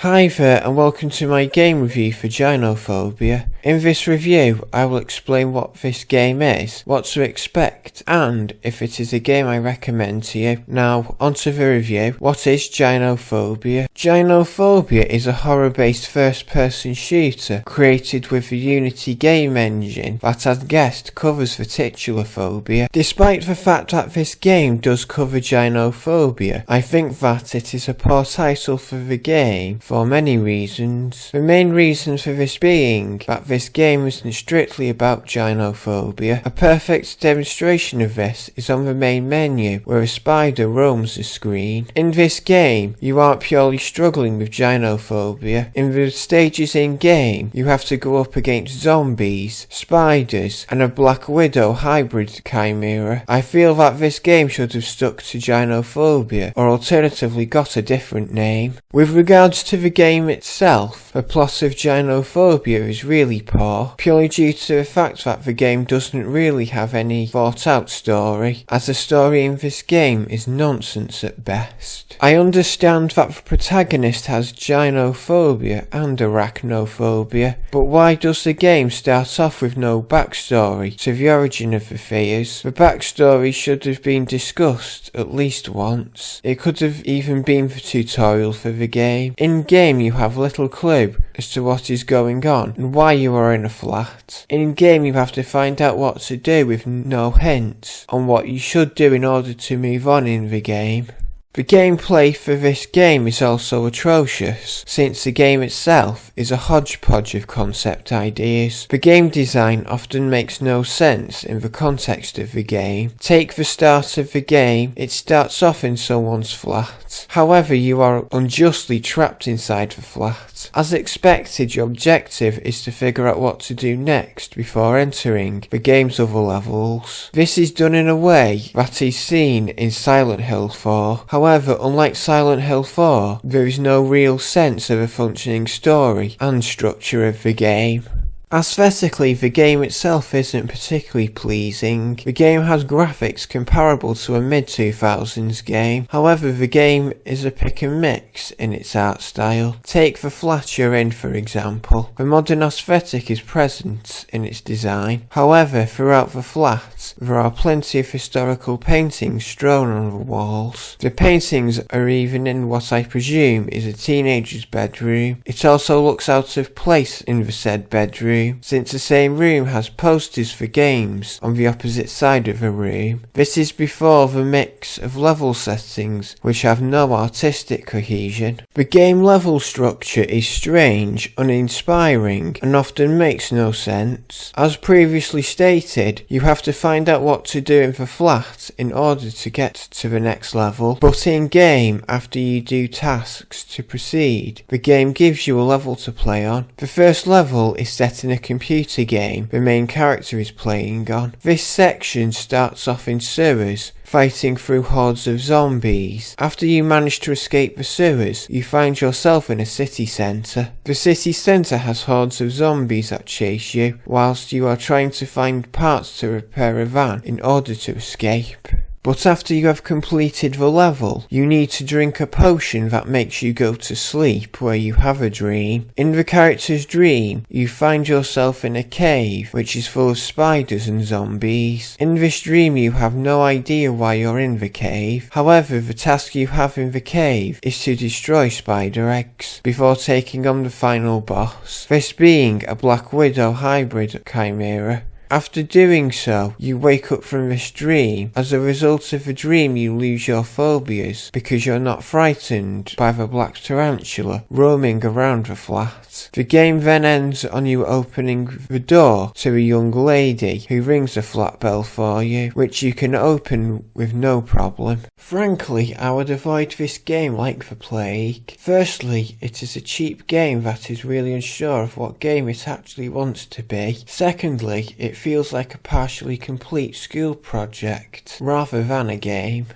Hi there and welcome to my game review for Gynophobia. In this review I will explain what this game is, what to expect, and if it is a game I recommend to you. Now onto the review. What is Gynophobia? Gynophobia is a horror-based first-person shooter created with the Unity game engine that as guest covers the titular phobia. Despite the fact that this game does cover Gynophobia, I think that it is a poor title for the game for many reasons. The main reason for this being that this game isn't strictly about Gynophobia. A perfect demonstration of this is on the main menu where a spider roams the screen. In this game, you aren't purely struggling with Gynophobia. In the stages in game, you have to go up against zombies, spiders, and a Black Widow hybrid chimera. I feel that this game should have stuck to Gynophobia or alternatively got a different name. With regards to the game itself, the plot of Gynophobia is really poor, purely due to the fact that the game doesn't really have any thought out story, as the story in this game is nonsense at best. I understand that the protagonist has Gynophobia and arachnophobia, but why does the game start off with no backstory to the origin of the fears? The backstory should have been discussed at least once. It could have even been the tutorial for the game. In game you have little clue as to what is going on and why you are in a flat. In game you have to find out what to do with no hints on what you should do in order to move on in the game. The gameplay for this game is also atrocious, since the game itself is a hodgepodge of concept ideas. The game design often makes no sense in the context of the game. Take the start of the game, it starts off in someone's flat. However, you are unjustly trapped inside the flat. As expected, your objective is to figure out what to do next before entering the game's other levels. This is done in a way that is seen in Silent Hill 4. However, unlike Silent Hill 4, there is no real sense of a functioning story and structure of the game. Aesthetically, the game itself isn't particularly pleasing. The game has graphics comparable to a mid-2000s game. However, the game is a pick and mix in its art style. Take the flat you're in, for example. The modern aesthetic is present in its design. However, throughout the flat, there are plenty of historical paintings strewn on the walls. The paintings are even in what I presume is a teenager's bedroom. It also looks out of place in the said bedroom, since the same room has posters for games on the opposite side of the room. This is before the mix of level settings which have no artistic cohesion. The game level structure is strange, uninspiring, and often makes no sense. As previously stated, you have to find out what to do in the flat in order to get to the next level, but in game, after you do tasks to proceed, the game gives you a level to play on. The first level is set in a computer game the main character is playing on. This section starts off in sewers, fighting through hordes of zombies. After you manage to escape the sewers, you find yourself in a city centre. The city centre has hordes of zombies that chase you, whilst you are trying to find parts to repair a van in order to escape. But after you have completed the level, you need to drink a potion that makes you go to sleep where you have a dream. In the character's dream, you find yourself in a cave which is full of spiders and zombies. In this dream you have no idea why you're in the cave. However, the task you have in the cave is to destroy spider eggs before taking on the final boss, this being a Black Widow hybrid chimera. After doing so, you wake up from this dream. As a result of the dream you lose your phobias because you're not frightened by the black tarantula roaming around the flat. The game then ends on you opening the door to a young lady who rings a flat bell for you, which you can open with no problem. Frankly, I would avoid this game like the plague. Firstly, it is a cheap game that is really unsure of what game it actually wants to be. Secondly, it feels like a partially complete school project rather than a game.